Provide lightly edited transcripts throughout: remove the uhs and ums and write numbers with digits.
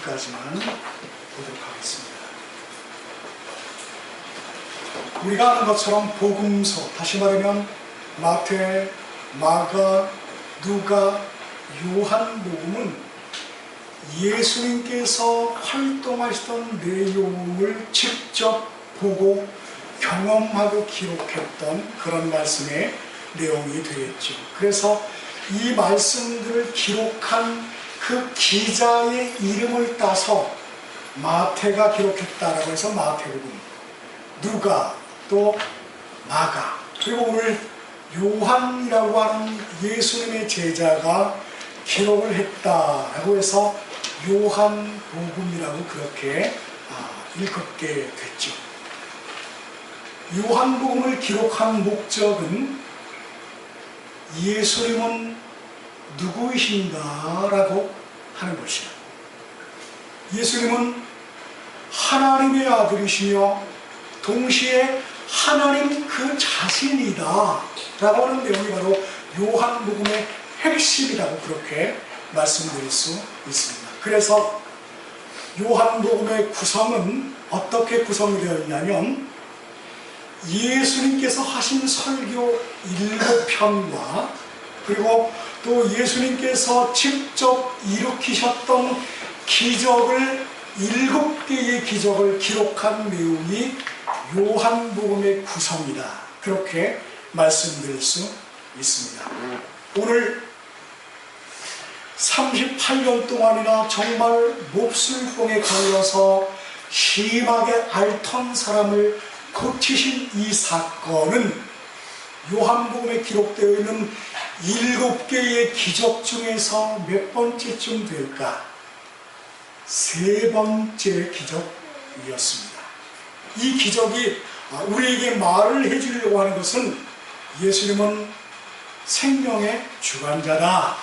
1절까지만 보도록 하겠습니다. 우리가 아는 것처럼 복음서, 다시 말하면 마태, 마가, 누가, 요한복음은 예수님께서 활동하시던 내용을 직접 보고 경험하고 기록했던 그런 말씀의 내용이 되겠죠. 그래서 이 말씀들을 기록한 그 기자의 이름을 따서 마태가 기록했다라고 해서 마태복음, 누가, 또 마가, 그리고 오늘 요한이라고 하는 예수님의 제자가 기록을 했다라고 해서 요한복음이라고 그렇게 일컫게 됐죠. 요한복음을 기록한 목적은 예수님은 누구이신가라고 하는 것이에요. 예수님은 하나님의 아들이시며 동시에 하나님 그 자신이다 라고 하는 내용이 바로 요한복음의 핵심이라고 그렇게 말씀드릴 수 있습니다. 그래서 요한복음의 구성은 어떻게 구성이 되어 있냐면 예수님께서 하신 설교 7편과 그리고 또 예수님께서 직접 일으키셨던 기적을 7개의 기적을 기록한 내용이 요한복음의 구성이다. 그렇게 말씀드릴 수 있습니다. 오늘 38년 동안이나 정말 몹쓸병에 걸려서 심하게 앓던 사람을 고치신 이 사건은 요한복음에 기록되어 있는 7개의 기적 중에서 몇 번째쯤 될까? 3번째 기적이었습니다. 이 기적이 우리에게 말을 해주려고 하는 것은 예수님은 생명의 주관자다.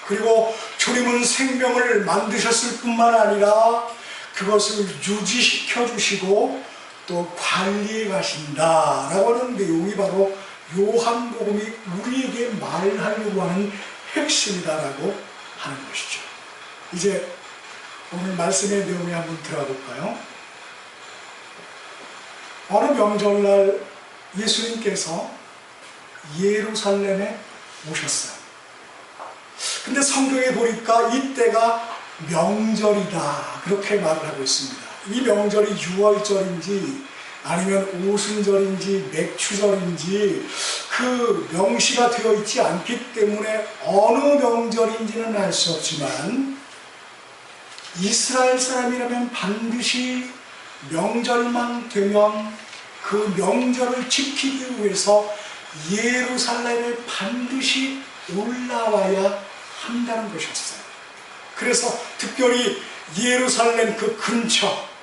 그리고 주님은 생명을 만드셨을 뿐만 아니라 그것을 유지시켜 주시고 또 관리해 가신다라고 하는 내용이 바로 요한복음이 우리에게 말하려고 하는 핵심이다라고 하는 것이죠. 이제 오늘 말씀의 내용에 한번 들어가 볼까요? 어느 명절날 예수님께서 예루살렘에 오셨어요. 근데 성경에 보니까 이때가 명절이다 그렇게 말을 하고 있습니다. 이 명절이 유월절인지 아니면 오순절인지 맥추절인지 그 명시가 되어 있지 않기 때문에 어느 명절인지는 알 수 없지만 이스라엘 사람이라면 반드시 명절만 되면 그 명절을 지키기 위해서 예루살렘에 반드시 올라와야 한다는 것이었어요. 그래서 특별히 예루살렘 그 근처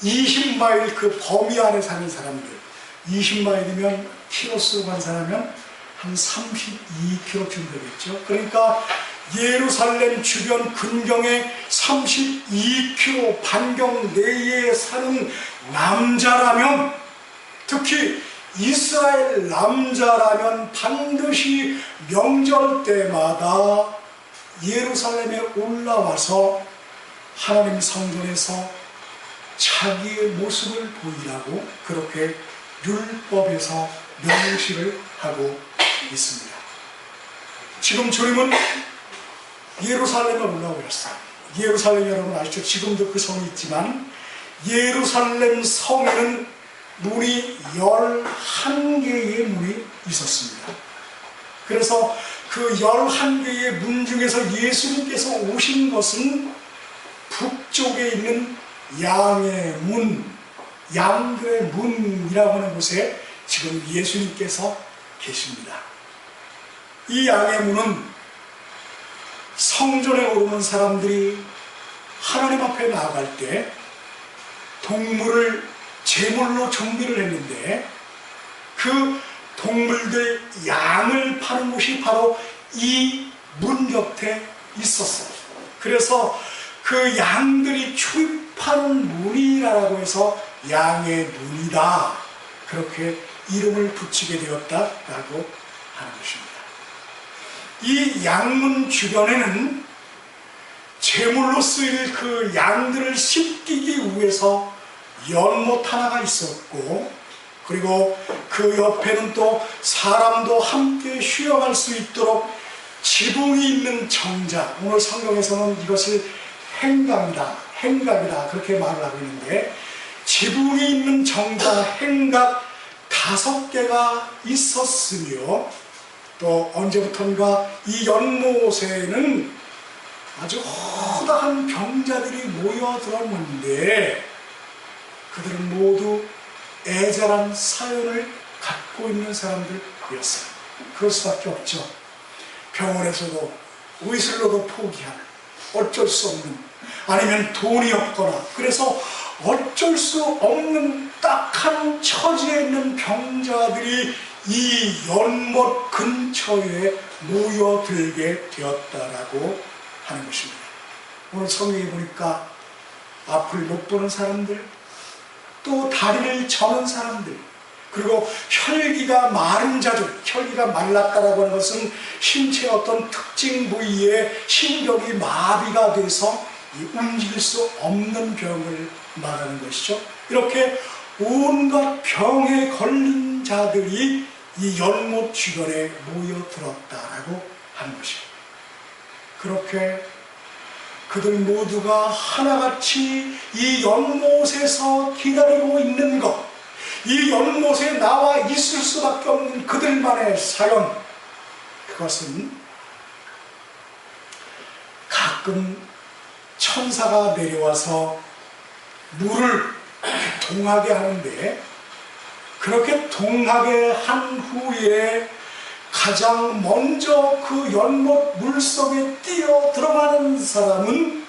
20마일 그 범위 안에 사는 사람들, 20마일이면 키로수로 환산하면 한 32km쯤 되겠죠. 그러니까 예루살렘 주변 근경에 32km 반경 내에 사는 남자라면, 특히 이스라엘 남자라면 반드시 명절 때마다 예루살렘에 올라와서 하나님 성전에서 자기의 모습을 보이라고 그렇게 율법에서 명시를 하고 있습니다. 지금 주님은 예루살렘에 올라오셨어요. 예루살렘 여러분 아시죠? 지금도 그 성이 있지만 예루살렘 성에는 문이 11개의 문이 있었습니다. 그래서 그 11개의 문 중에서 예수님께서 오신 것은 북쪽에 있는 양의 문, 양들의 문이라고 하는 곳에 지금 예수님께서 계십니다. 이 양의 문은 성전에 오르는 사람들이 하나님 앞에 나아갈 때 동물을 제물로 준비를 했는데 그 동물들 양을 파는 곳이 바로 이 문 곁에 있었어요. 그래서 그 양들이 출입하는 문이라고 해서 양의 문이다 그렇게 이름을 붙이게 되었다라고 하는 것입니다. 이 양문 주변에는 제물로 쓰일 그 양들을 씻기기 위해서 연못 하나가 있었고, 그리고 그 옆에는 또 사람도 함께 수영할 수 있도록 지붕이 있는 정자, 오늘 성경에서는 이것을 행각이다 그렇게 말을 하고 있는데, 지붕이 있는 정자 행각 5개가 있었으며, 또 언제부턴가 이 연못에는 아주 허다한 병자들이 모여들었는데, 그들은 모두 애절한 사연을 갖고 있는 사람들이었어요. 그럴 수밖에 없죠. 병원에서도 의술로도 포기하는, 어쩔 수 없는, 아니면 돈이 없거나 그래서 어쩔 수 없는 딱한 처지에 있는 병자들이 이 연못 근처에 모여들게 되었다라고 하는 것입니다. 오늘 성경에 보니까 앞을 못 보는 사람들, 또 다리를 저는 사람들, 그리고 혈기가 마른 자들, 혈기가 말랐다라고 하는 것은 신체의 어떤 특징 부위에 신경이 마비가 돼서 움직일 수 없는 병을 말하는 것이죠. 이렇게 온갖 병에 걸린 자들이 이 연못 주변에 모여들었다라고 하는 것입니다. 그렇게 그들 모두가 하나같이 이 연못에서 기다리고 있는 것, 이 연못에 나와 있을 수밖에 없는 그들만의 사연, 그것은 가끔 천사가 내려와서 물을 동하게 하는데, 그렇게 동하게 한 후에 가장 먼저 그 연못 물속에 뛰어 들어가는 사람은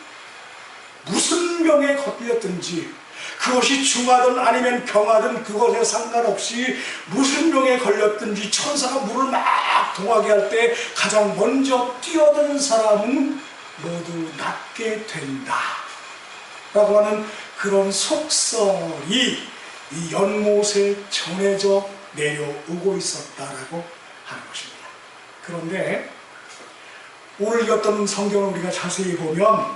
무슨 병에 걸렸든지, 그것이 중하든 아니면 경하든 그것에 상관없이 무슨 병에 걸렸든지 천사가 물을 막 동하게 할 때 가장 먼저 뛰어드는 사람은 모두 낫게 된다 라고 하는 그런 속설이 이 연못에 전해져 내려오고 있었다라고 하는 것입니다. 그런데 오늘 읽었던 성경을 우리가 자세히 보면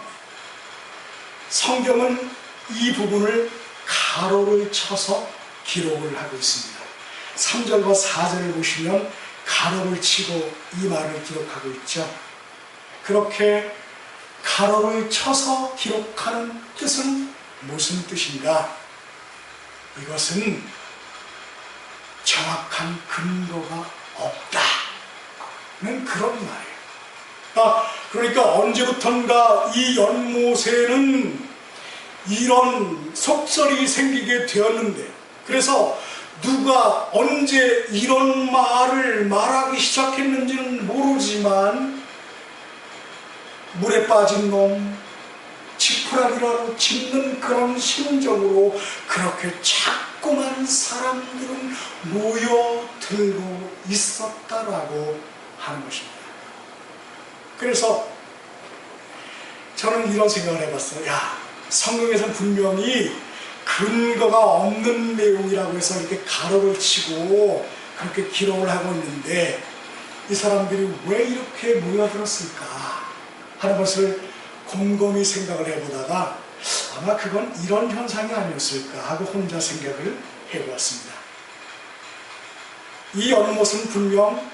성경은 이 부분을 가로를 쳐서 기록을 하고 있습니다. 3절과 4절을 보시면 가로를 치고 이 말을 기록하고 있죠. 그렇게 가로를 쳐서 기록하는 뜻은 무슨 뜻인가? 이것은 정확한 근거가 없다는 그런 말이에요. 그러니까 언제부턴가 이 연못에는 이런 속설이 생기게 되었는데, 그래서 누가 언제 이런 말을 말하기 시작했는지는 모르지만 물에 빠진 놈, 지푸라기라도 짚는 그런 심정으로 그렇게 자꾸만 사람들은 모여들고 있었다라고 하는 것입니다. 그래서 저는 이런 생각을 해봤어요. 성경에서는 분명히 근거가 없는 내용이라고 해서 이렇게 가로를 치고 그렇게 기록을 하고 있는데, 이 사람들이 왜 이렇게 모여들었을까 하는 것을 곰곰이 생각을 해보다가 아마 그건 이런 현상이 아니었을까 하고 혼자 생각을 해보았습니다. 이 연못은 분명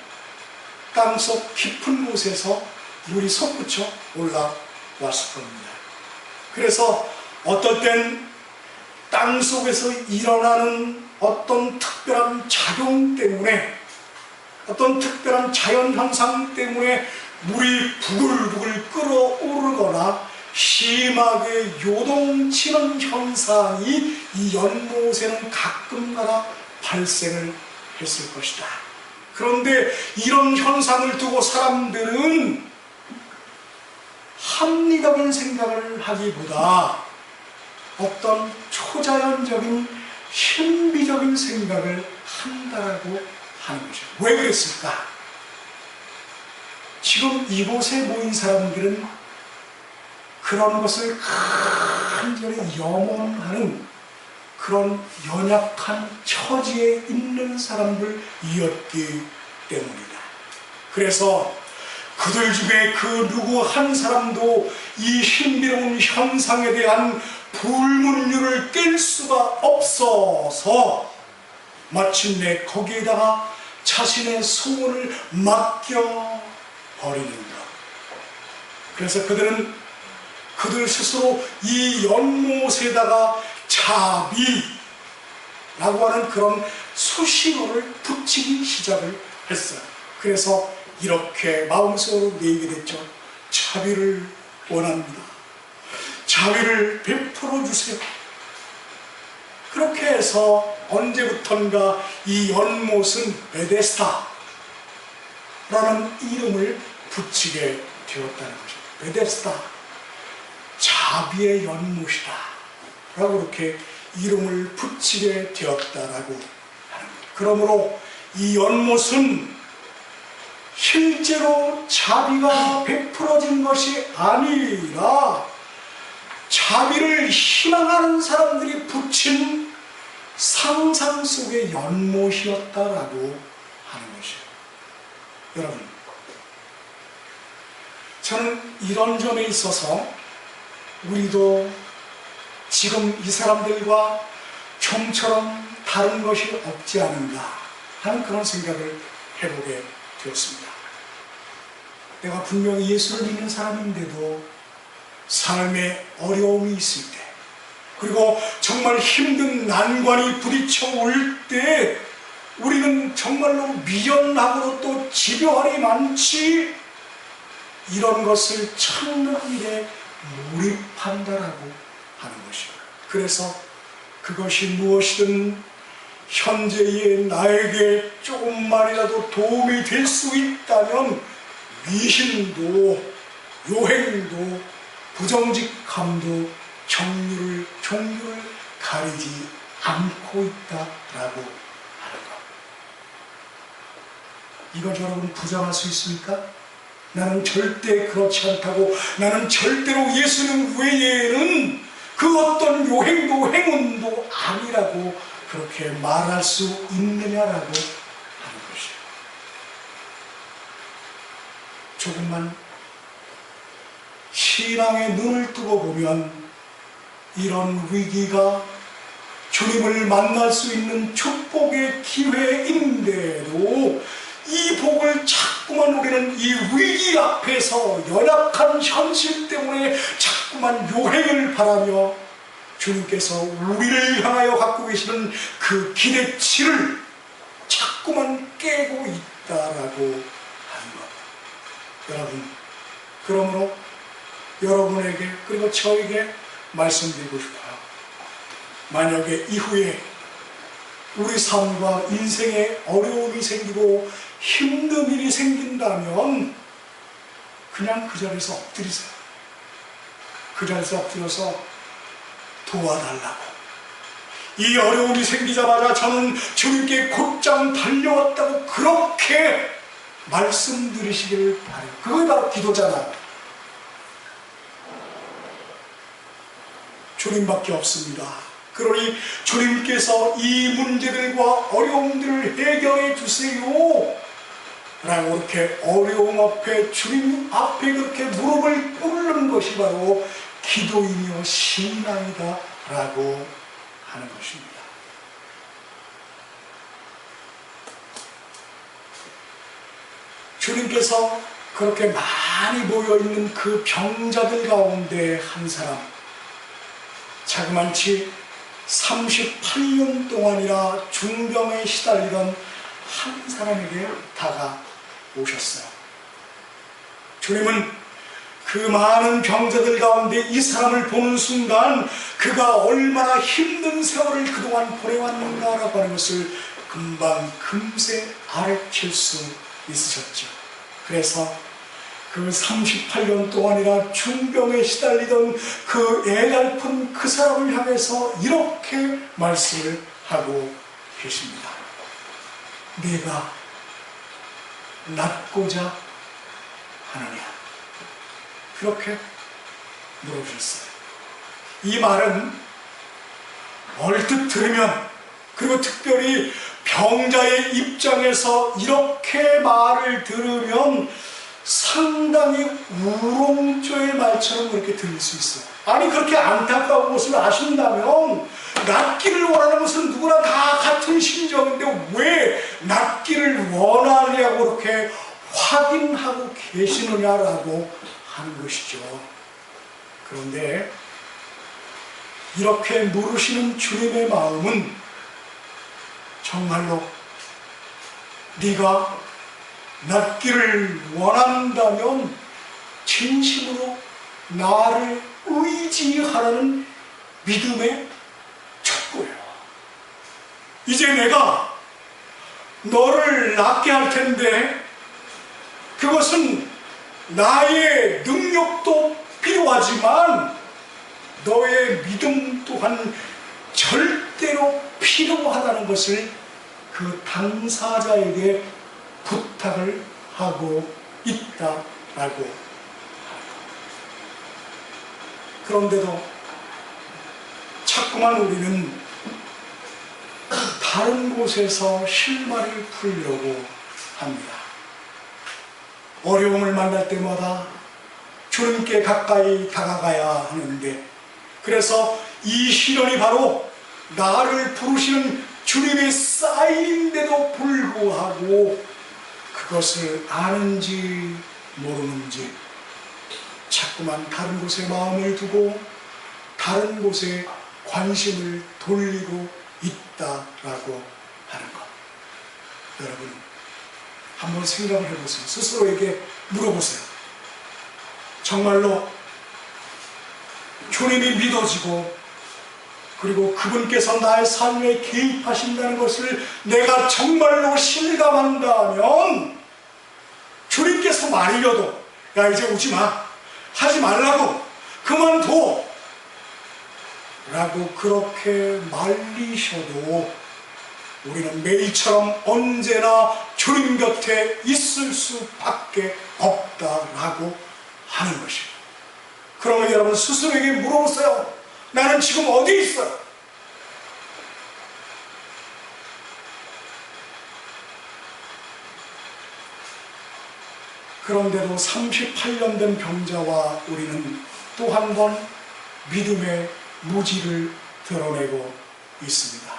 땅속 깊은 곳에서 물이 솟구쳐 올라왔을 겁니다. 그래서 어떨 땐 땅속에서 일어나는 어떤 특별한 작용 때문에, 어떤 특별한 자연현상 때문에 물이 부글부글 끓어오르거나 심하게 요동치는 현상이 이 연못에는 가끔가다 발생을 했을 것이다. 그런데 이런 현상을 두고 사람들은 합리적인 생각을 하기보다 어떤 초자연적인 신비적인 생각을 한다고 하는 것이죠. 왜 그랬을까? 지금 이곳에 모인 사람들은 그런 것을 간절히 염원하는 그런 연약한 처지에 있는 사람들이었기 때문이다. 그래서 그들 중에 그 누구 한 사람도 이 신비로운 현상에 대한 불문율을 깰 수가 없어서 마침내 거기에다가 자신의 소원을 맡겨버리는 것. 그래서 그들은 그들 스스로 이 연못에다가 자비라고 하는 그런 수식어를 붙이기 시작을 했어요. 그래서 이렇게 마음속으로 내게 됐죠. 자비를 원합니다. 자비를 베풀어 주세요. 그렇게 해서 언제부턴가 이 연못은 베데스다라는 이름을 붙이게 되었다는 거죠. 베데스다, 자비의 연못이다 라고 이렇게 이름을 붙이게 되었다라고 하는 거예요. 그러므로 이 연못은 실제로 자비가 베풀어진 것이 아니라 자비를 희망하는 사람들이 붙인 상상 속의 연못이었다라고 하는 것이에요. 여러분, 저는 이런 점에 있어서 우리도 지금 이 사람들과 좀처럼 다른 것이 없지 않은가 하는 그런 생각을 해보게 되었습니다. 내가 분명히 예수를 믿는 사람인데도 삶에 어려움이 있을 때, 그리고 정말 힘든 난관이 부딪혀 올 때 우리는 정말로 미련함으로 또 집요함이 많지 이런 것을 찾는 일에 몰입한다라고 하는 것이에요. 그래서 그것이 무엇이든 현재의 나에게 조금만이라도 도움이 될 수 있다면 미신도 요행도 부정직함도 종류를 가리지 않고 있다라고 하는 것. 이걸 여러분 부정할 수 있습니까? 나는 절대 그렇지 않다고, 나는 절대로 예수님 외에는 그 어떤 요행도 행운도 아니라고 그렇게 말할 수 있느냐라고 하는 것이에요. 조금만 신앙의 눈을 뜨고 보면 이런 위기가 주님을 만날 수 있는 축복의 기회인데도 이 복을 자꾸만 우리는 이 위기 앞에서 연약한 현실 때문에 자꾸만 요행을 바라며 주님께서 우리를 향하여 갖고 계시는 그 기대치를 자꾸만 깨고 있다라고 하는 것. 여러분, 그러므로 여러분에게 그리고 저에게 말씀드리고 싶어요. 만약에 이후에 우리 삶과 인생에 어려움이 생기고 힘든 일이 생긴다면 그냥 그 자리에서 엎드리세요. 그 자리에서 엎드려서 도와달라고. 이 어려움이 생기자마자 저는 주님께 곧장 달려왔다고 그렇게 말씀드리시기를 바라요. 그게 바로 기도잖아요. 주님밖에 없습니다. 그러니 주님께서 이 문제들과 어려움들을 해결해 주세요 라고 이렇게 어려움 앞에 주님 앞에 그렇게 무릎을 꿇는 것이 바로 기도이며 신앙이다 라고 하는 것입니다. 주님께서 그렇게 많이 모여있는 그 병자들 가운데 한 사람, 자그만치 38년 동안이나 중병에 시달리던 한 사람에게 다가오셨어요. 주님은 그 많은 병자들 가운데 이 사람을 보는 순간 그가 얼마나 힘든 세월을 그동안 보내왔는가라고 하는 것을 금세 알아챌 수 있으셨죠. 그래서 그 38년 동안이나 중병에 시달리던 그 애달픈 그 사람을 향해서 이렇게 말씀을 하고 계십니다. 내가 낫고자 하느냐? 그렇게 물어보셨어요. 이 말은 얼핏 들으면, 그리고 특별히 병자의 입장에서 이렇게 말을 들으면 상당히 우롱조의 말처럼 그렇게 들릴 수 있어요. 아니, 그렇게 안타까운 것을 아신다면 낫기를 원하는 것은 누구나 다 같은 심정인데 왜 낫기를 원하냐고 그렇게 확인하고 계시느냐라고 하는 것이죠. 그런데 이렇게 물으시는 주님의 마음은 정말로 네가 낫기를 원한다면 진심으로 나를 의지하라는 믿음의 촉구예요. 이제 내가 너를 낫게 할 텐데 그것은 나의 능력도 필요하지만 너의 믿음 또한 절대로 필요하다는 것을 그 당사자에게 부탁을 하고 있다라고. 그런데도 자꾸만 우리는 다른 곳에서 실마리를 풀려고 합니다. 어려움을 만날 때마다 주님께 가까이 다가가야 하는데, 그래서 이 시련이 바로 나를 부르시는 주님의 사인인데도 불구하고 그것을 아는지 모르는지 자꾸만 다른 곳에 마음을 두고 다른 곳에 관심을 돌리고 있다라고 하는 것. 여러분, 한번 생각을 해보세요. 스스로에게 물어보세요. 정말로 주님이 믿어지고 그리고 그분께서 나의 삶에 개입하신다는 것을 내가 정말로 실감한다면 주님께서 말이려도 야, 이제 오지마, 하지 말라고, 그만둬 라고 그렇게 말리셔도 우리는 매일처럼 언제나 주님 곁에 있을 수밖에 없다라고 하는 것입니다. 그러면 여러분 스스로에게 물어보세요. 나는 지금 어디 있어요? 그런데도 38년 된 병자와 우리는 또 한 번 믿음의 무지를 드러내고 있습니다.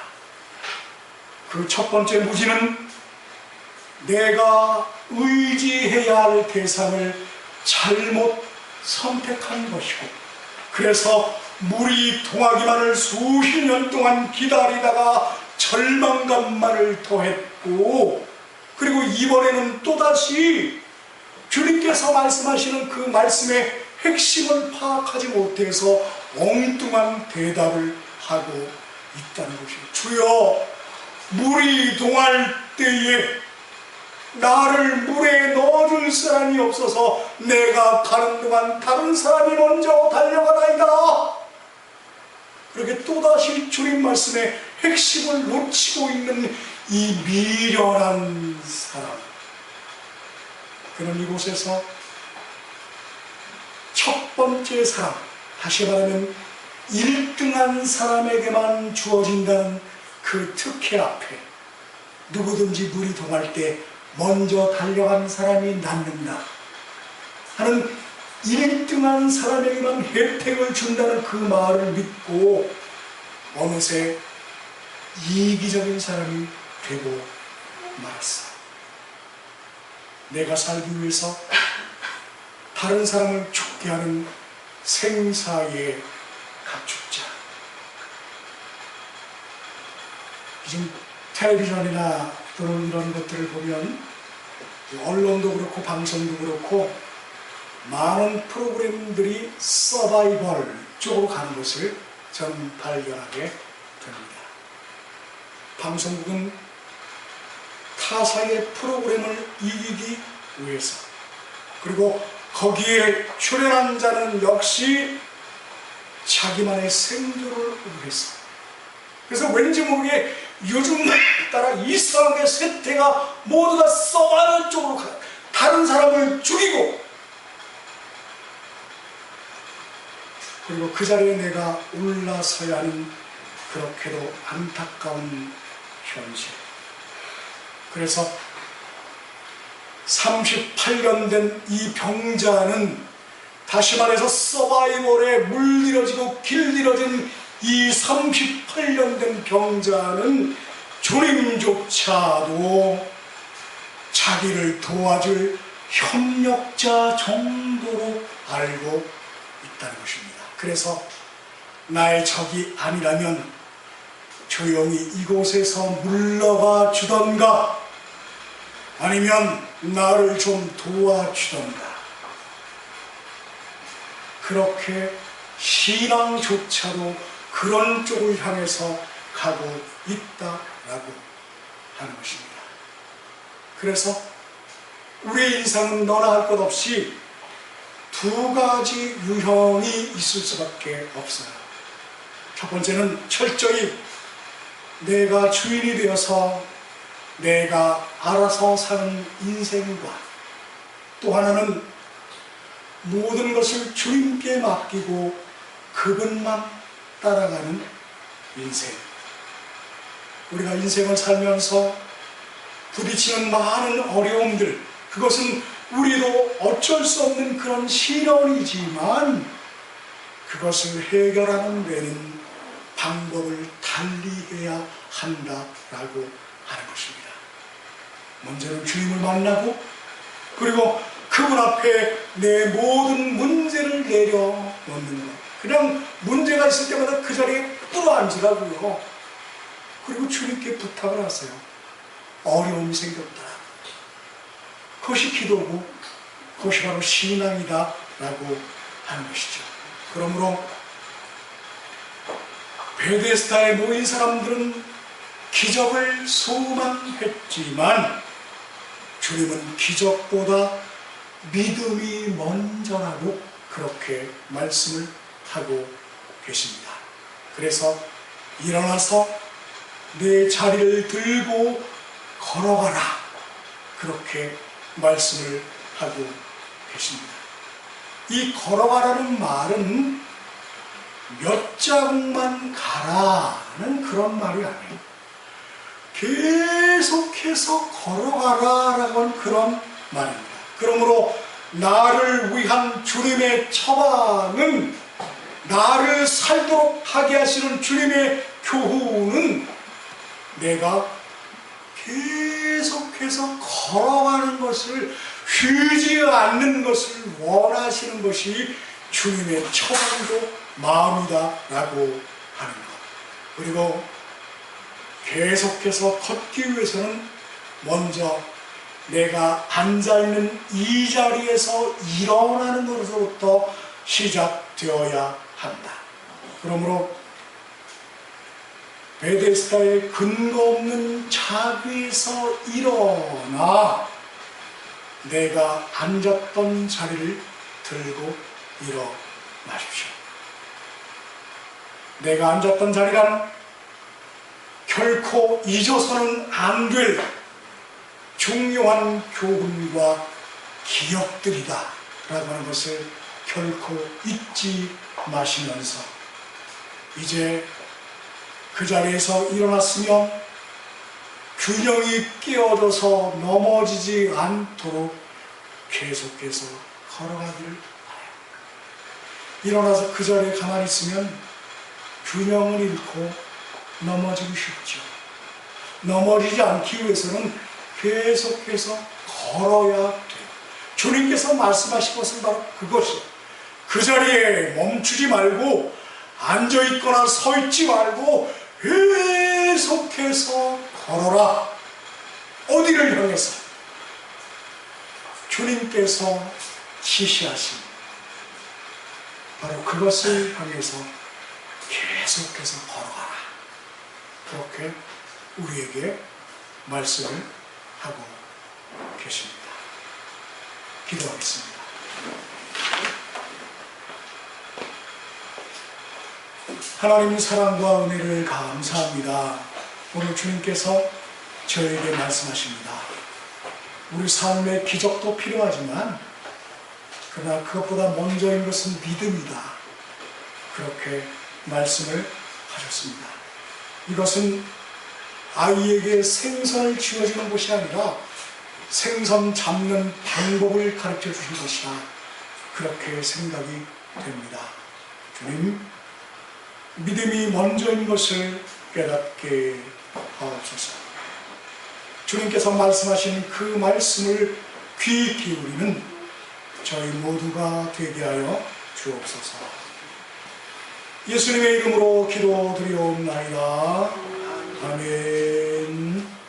그 첫 번째 무지는 내가 의지해야 할 대상을 잘못 선택한 것이고, 그래서 물이 동하기만을 수십 년 동안 기다리다가 절망감만을 더했고, 그리고 이번에는 또다시 주님께서 말씀하시는 그 말씀의 핵심을 파악하지 못해서 엉뚱한 대답을 하고 있다는 것이에요. 주여, 물이 동할 때에 나를 물에 넣어줄 사람이 없어서 내가 가는 동안 다른 사람이 먼저 달려가나이다. 그렇게 또다시 주님 말씀의 핵심을 놓치고 있는 이 미련한 사람. 그는 이곳에서 첫 번째 사람, 다시 말하면 1등한 사람에게만 주어진다는 그 특혜 앞에 누구든지 물이 동할 때 먼저 달려간 사람이 낫는다 하는 1등한 사람에게만 혜택을 준다는 그 말을 믿고 어느새 이기적인 사람이 되고 말았어. 내가 살기 위해서 다른 사람을 죽게 하는 생사의 가축자. 요즘 텔레비전이나 또는 이런 것들을 보면 언론도 그렇고 방송도 그렇고 많은 프로그램들이 서바이벌 쪽으로 가는 것을 저는 발견하게 됩니다. 방송국은 타사의 프로그램을 이기기 위해서, 그리고 거기에 출연한 자는 역시 자기만의 생존을 위해서. 그래서 왠지 모르게 요즘 따라 이상하게 세태가 모두 다 서바이벌 쪽으로 가요. 다른 사람을 죽이고, 그리고 그 자리에 내가 올라서야 하는 그렇게도 안타까운 현실. 그래서 38년 된 이 병자는, 다시 말해서 서바이벌에 물들여지고 길들여진 이 38년 된 병자는 주님조차도 자기를 도와줄 협력자 정도로 알고 있다는 것입니다. 그래서 나의 적이 아니라면 조용히 이곳에서 물러가 주던가 아니면 나를 좀 도와주던가, 그렇게 신앙조차도 그런 쪽을 향해서 가고 있다라고 하는 것입니다. 그래서 우리의 인생은 너나 할 것 없이 두 가지 유형이 있을 수밖에 없어요. 첫 번째는 철저히 내가 주인이 되어서 내가 알아서 사는 인생과, 또 하나는 모든 것을 주님께 맡기고 그분만 따라가는 인생. 우리가 인생을 살면서 부딪히는 많은 어려움들, 그것은 우리도 어쩔 수 없는 그런 시련이지만 그것을 해결하는 데는 방법을 달리해야 한다라고 하는 것입니다. 먼저는 주님을 만나고, 그리고 그분 앞에 내 모든 문제를 내려놓는 것. 그냥 문제가 있을 때마다 그 자리에 꿇어앉으라고요. 그리고 주님께 부탁을 하세요. 어려움이 생겼다. 그것이 기도고 그것이 바로 신앙이다 라고 하는 것이죠. 그러므로 베데스다에 모인 사람들은 기적을 소망했지만 주님은 기적보다 믿음이 먼저라고 그렇게 말씀을 하고 계십니다. 그래서 일어나서 내 자리를 들고 걸어가라, 그렇게 말씀을 하고 계십니다. 이 걸어가라는 말은 몇 자국만 가라는 그런 말이 아니에요. 계속해서 걸어가라라고 하는 그런 말입니다. 그러므로 나를 위한 주님의 처방은, 나를 살도록 하게 하시는 주님의 교훈은 내가 계속해서 걸어가는 것을, 쉬지 않는 것을 원하시는 것이 주님의 처방이고 마음이다라고 하는 것. 그리고 계속해서 걷기 위해서는 먼저 내가 앉아있는 이 자리에서 일어나는 것으로부터 시작되어야 한다. 그러므로 베데스다의 근거 없는 자리에서 일어나 내가 앉았던 자리를 들고 일어나십시오. 내가 앉았던 자리란 결코 잊어서는 안 될 중요한 교훈과 기억들이다 라고 하는 것을 결코 잊지 마시면서, 이제 그 자리에서 일어났으면 균형이 깨어져서 넘어지지 않도록 계속해서 걸어가기를 바라요. 일어나서 그 자리에 가만히 있으면 균형을 잃고 넘어지기 쉽죠. 넘어지지 않기 위해서는 계속해서 걸어야 돼요. 주님께서 말씀하신 것은 바로 그것이에요. 그 자리에 멈추지 말고, 앉아있거나 서있지 말고 계속해서 걸어라. 어디를 향해서? 주님께서 지시하신 바로 그것을 향해서 계속해서 걸어가라. 그렇게 우리에게 말씀을 하고 계십니다. 기도하겠습니다. 하나님의 사랑과 은혜를 감사합니다. 오늘 주님께서 저에게 말씀하십니다. 우리 삶에 기적도 필요하지만 그러나 그것보다 먼저인 것은 믿음이다. 그렇게 말씀을 하셨습니다. 이것은 아이에게 생선을 쥐어주는 것이 아니라 생선 잡는 방법을 가르쳐 주신 것이다, 그렇게 생각이 됩니다. 주님, 믿음이 먼저인 것을 깨닫게 하옵소서. 주님께서 말씀하신 그 말씀을 귀 기울이는 저희 모두가 되게 하여 주옵소서. 예수님의 이름으로 기도드리옵나이다. 아멘.